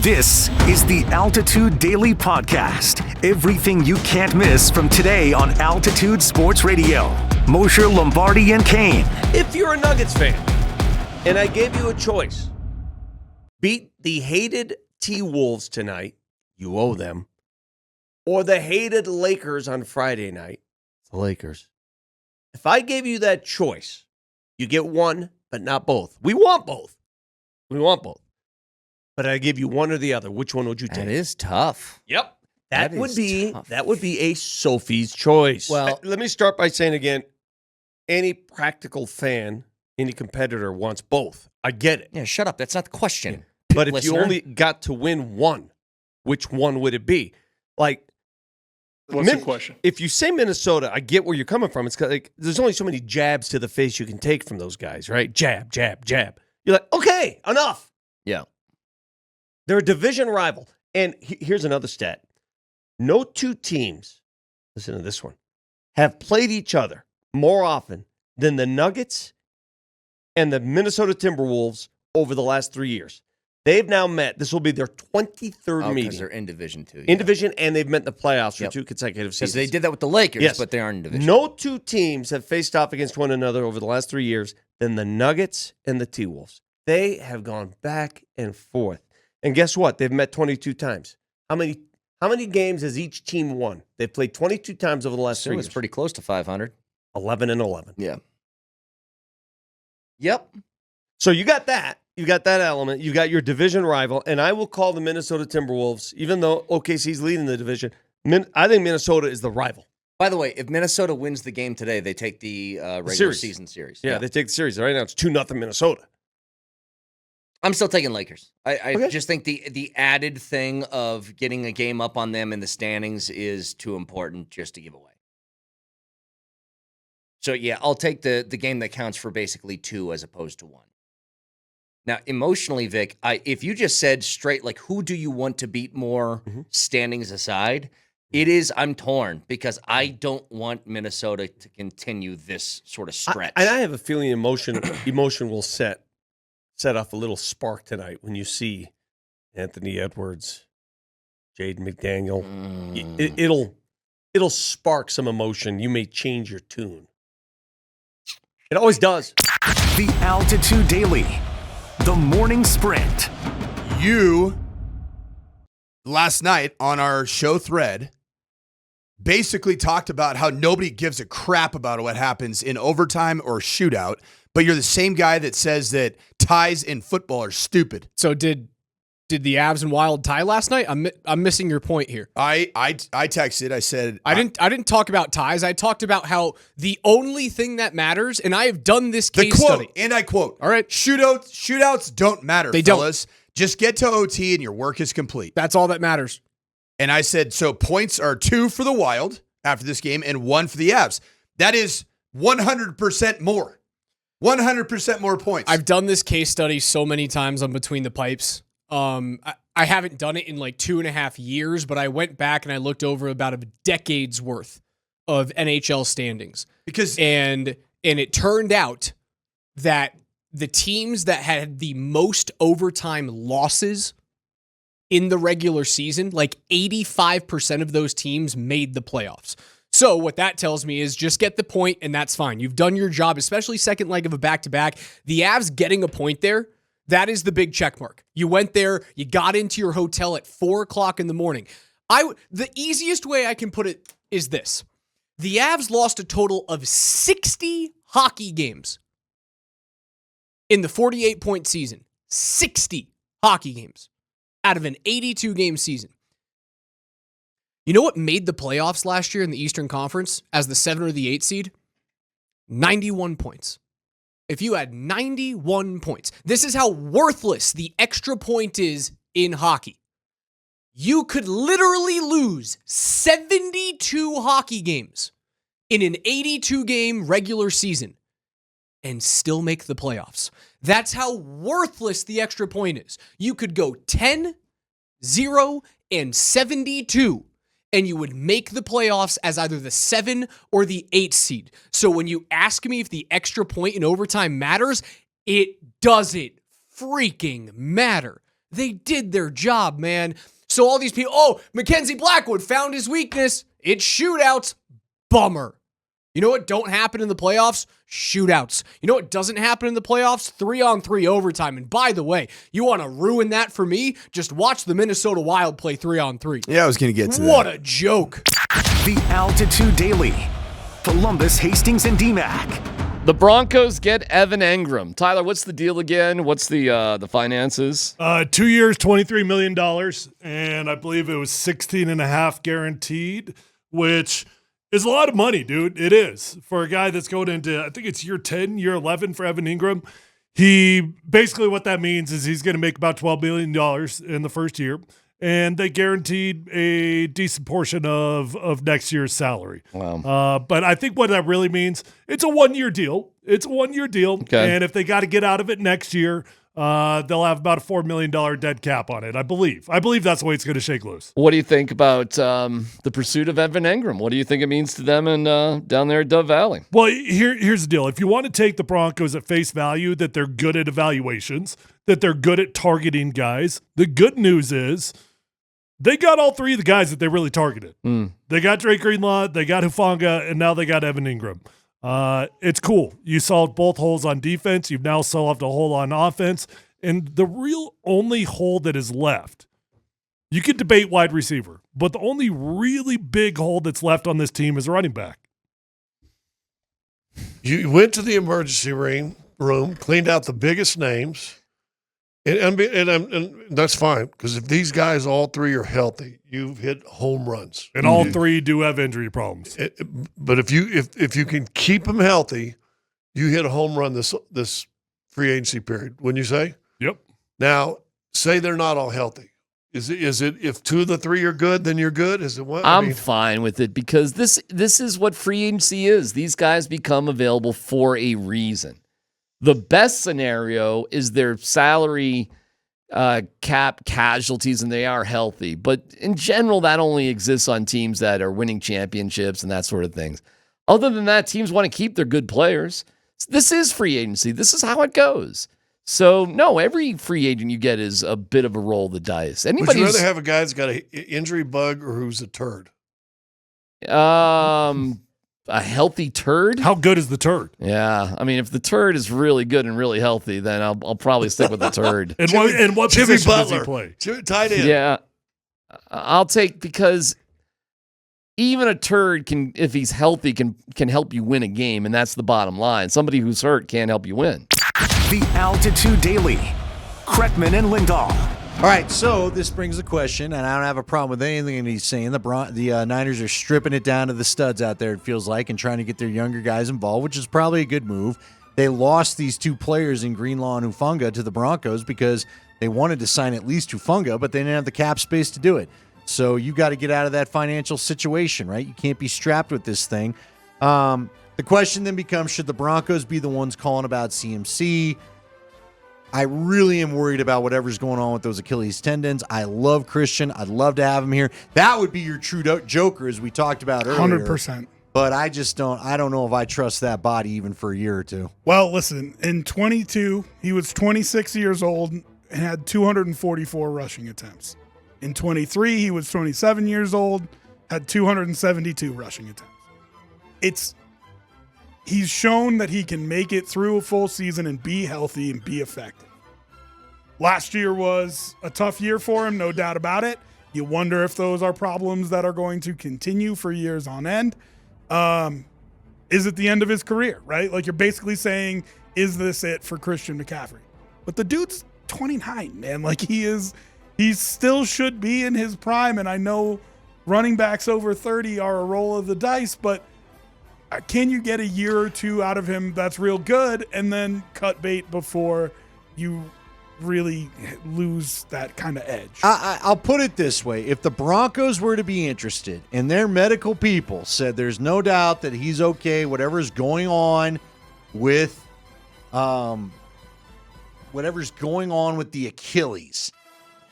This is the Altitude Daily Podcast. Everything you can't miss from today on Altitude Sports Radio. Mosher, Lombardi, and Kane. If you're a Nuggets fan, and I gave you a choice, beat the hated T-Wolves tonight, you owe them, or the hated Lakers on Friday night, the Lakers. If I gave you that choice, you get one, but not both. We want both. But I give you one or the other. Which one would you take? That is tough. Yep. That would be tough. That would be a Sophie's choice. Well, let me start by saying again, any practical fan, any competitor wants both. I get it. Yeah, shut up. That's not the question. But if listener. you only got to win one, which one would it be? Like, what's the question? If you say Minnesota, I get where you're coming from. It's like there's only so many jabs to the face you can take from those guys, right? Jab, jab, jab. You're like, okay, enough. Yeah. They're a division rival. And here's another stat. No two teams, listen to this one, have played each other more often than the Nuggets and the Minnesota Timberwolves over the last 3 years. They've now met. This will be their 23rd meeting. Because they're in Division 2. In Division, and they've met in the playoffs for 2 consecutive seasons. Because they did that with the Lakers, but they aren't in Division. No two teams have faced off against one another over the last 3 years than the Nuggets and the T-Wolves. They have gone back and forth. And guess what? They've met 22 times. How many games has each team won? They've played 22 times over the last 3 years. It's pretty close to 500. 11-11. Yeah. Yep. So you got that. You got that element. You got your division rival. And I will call the Minnesota Timberwolves, even though OKC's leading the division, I think Minnesota is the rival. By the way, if Minnesota wins the game today, they take the regular season series. Yeah, they take the series. Right now it's 2-0 Minnesota. I'm still taking Lakers. I Okay. just think the added thing of getting a game up on them in the standings is too important just to give away. So, yeah, I'll take the game that counts for basically 2 as opposed to 1. Now, emotionally, Vic, if you just said straight, like, who do you want to beat more, standings aside, it is I'm torn because I don't want Minnesota to continue this sort of stretch. I have a feeling emotion will set off a little spark tonight when you see Anthony Edwards, Jaden McDaniel. It'll spark some emotion. You may change your tune. It always does. The Altitude Daily. The Morning Sprint. You, last night on our show thread, basically talked about how nobody gives a crap about what happens in overtime or shootout, but you're the same guy that says that ties in football are stupid. So did the Avs and Wild tie last night? I'm missing your point here. I texted. I said I didn't talk about ties. I talked about how the only thing that matters, and I have done this the case quote, study. and I quote, all right, shootouts don't matter. They fellas. Just get to OT and your work is complete. That's all that matters. And I said, so points are 2 for the Wild after this game and 1 for the Avs. That is 100% more. 100% more points. I've done this case study so many times on Between the Pipes. I haven't done it in like 2.5 years, but I went back and I looked over about a decade's worth of NHL standings. And it turned out that the teams that had the most overtime losses in the regular season, like 85% of those teams made the playoffs. So what that tells me is just get the point, and that's fine. You've done your job, especially second leg of a back-to-back. The Avs getting a point there, that is the big check mark. You went there, you got into your hotel at 4 o'clock in the morning. The easiest way I can put it is this. The Avs lost a total of 60 hockey games in the 48-point season. 60 hockey games out of an 82-game season. You know what made the playoffs last year in the Eastern Conference as the 7 or the 8 seed? 91 points. If you had 91 points, this is how worthless the extra point is in hockey. You could literally lose 72 hockey games in an 82-game regular season and still make the playoffs. That's how worthless the extra point is. You could go 10, 0, and 72, and you would make the playoffs as either the 7 or the 8 seed. So when you ask me if the extra point in overtime matters, it doesn't freaking matter. They did their job, man. So all these people, Mackenzie Blackwood found his weakness. It's shootouts. Bummer. You know what don't happen in the playoffs? Shootouts. You know what doesn't happen in the playoffs? 3-on-3 overtime. And by the way, you want to ruin that for me? Just watch the Minnesota Wild play 3-on-3. Yeah, I was going to get to that. What a joke. The Altitude Daily. Columbus, Hastings, and DMAC. The Broncos get Evan Engram. Tyler, what's the deal again? What's the finances? 2 years, $23 million, and I believe it was 16.5 guaranteed, which is a lot of money, dude. It is. For a guy that's going into, I think it's year 10, year 11 for Evan Engram. Basically what that means is he's going to make about $12 million in the first year, and they guaranteed a decent portion of next year's salary. Wow. But I think what that really means, it's a one-year deal. Okay. And if they got to get out of it next year, they'll have about a $4 million dead cap on it, I believe. I believe that's the way it's going to shake loose. What do you think about the pursuit of Evan Engram? What do you think it means to them down there at Dove Valley? Well, here's the deal. If you want to take the Broncos at face value, that they're good at evaluations, that they're good at targeting guys, the good news is they got all three of the guys that they really targeted. They got Drake Greenlaw, they got Hufanga, and now they got Evan Engram. It's cool. You solved both holes on defense. You've now solved a hole on offense. And the real only hole that is left, you could debate wide receiver, but the only really big hole that's left on this team is running back. You went to the emergency room, cleaned out the biggest names, and that's fine, because if these guys, all three, are healthy, you've hit home runs. And all three do have injury problems. But if you can keep them healthy, you hit a home run this free agency period, wouldn't you say? Yep. Now, say they're not all healthy. Is it if two of the three are good, then you're good? Is it what? I'm fine with it, because this is what free agency is. These guys become available for a reason. The best scenario is their salary cap casualties and they are healthy. But in general, that only exists on teams that are winning championships and that sort of things. Other than that, teams want to keep their good players. This is free agency. This is how it goes. So, no, every free agent you get is a bit of a roll of the dice. Would you rather have a guy that's got an injury bug or who's a turd? A healthy turd? How good is the turd? Yeah, I mean, if the turd is really good and really healthy, then I'll probably stick with the turd. And what Jimmy position Butler does he play? Tight end. Yeah, I'll take, because even a turd can, if he's healthy, can help you win a game, and that's the bottom line. Somebody who's hurt can't help you win. The Altitude Daily. Kretman and Lindahl. All right, so this brings a question, and I don't have a problem with anything he's saying. The Niners are stripping it down to the studs out there, it feels like, and trying to get their younger guys involved, which is probably a good move. They lost these two players in Greenlaw and Hufanga to the Broncos because they wanted to sign at least Hufanga, but they didn't have the cap space to do it. So you got to get out of that financial situation, right? You can't be strapped with this thing. The question then becomes, should the Broncos be the ones calling about CMC? I really am worried about whatever's going on with those Achilles tendons. I love Christian. I'd love to have him here. That would be your true joker, as we talked about earlier. 100%. But I don't know if I trust that body even for a year or two. Well, listen, in 22, he was 26 years old and had 244 rushing attempts. In 23, he was 27 years old, had 272 rushing attempts. He's shown that he can make it through a full season and be healthy and be effective. Last year was a tough year for him, no doubt about it. You wonder if those are problems that are going to continue for years on end. Is it the end of his career, right? Like, you're basically saying, is this it for Christian McCaffrey? But the dude's 29, man. Like, he still should be in his prime. And I know running backs over 30 are a roll of the dice, but can you get a year or two out of him that's real good and then cut bait before you really lose that kind of edge? I'll put it this way. If the Broncos were to be interested and their medical people said there's no doubt that he's okay, whatever's going on with the Achilles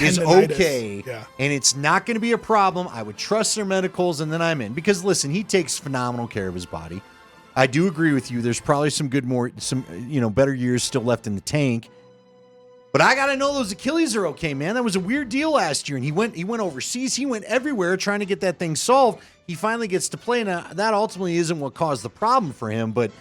is okay, and it's not going to be a problem, I would trust their medicals, and then I'm in. Because listen, he takes phenomenal care of his body. I do agree with you. There's probably some better years still left in the tank. But I got to know those Achilles are okay, man. That was a weird deal last year, and he went overseas. He went everywhere trying to get that thing solved. He finally gets to play. Now, that ultimately isn't what caused the problem for him, but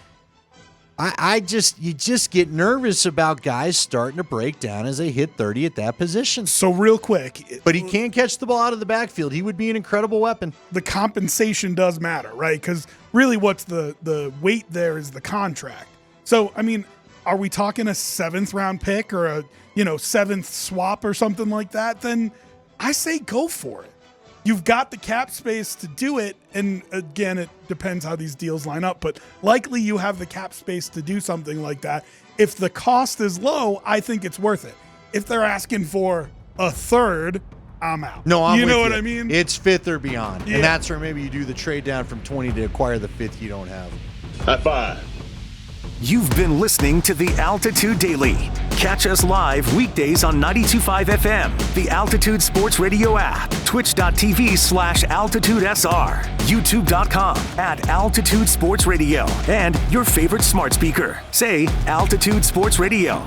you just get nervous about guys starting to break down as they hit 30 at that position. So real quick. But he can't catch the ball out of the backfield. He would be an incredible weapon. The compensation does matter, right? Because really what's the weight there is the contract. So, I mean, are we talking a 7th round pick or a 7th swap or something like that? Then I say go for it. You've got the cap space to do it. And again, it depends how these deals line up, but likely you have the cap space to do something like that. If the cost is low, I think it's worth it. If they're asking for a 3rd, I'm out. No, I'm you with know what I mean? It's 5th or beyond. Yeah. And that's where maybe you do the trade down from 20 to acquire the 5th you don't have. High five. You've been listening to the Altitude Daily. Catch us live weekdays on 92.5 FM, the Altitude Sports Radio app, twitch.tv/AltitudeSR, youtube.com @Altitude Sports Radio, and your favorite smart speaker. Say Altitude Sports Radio.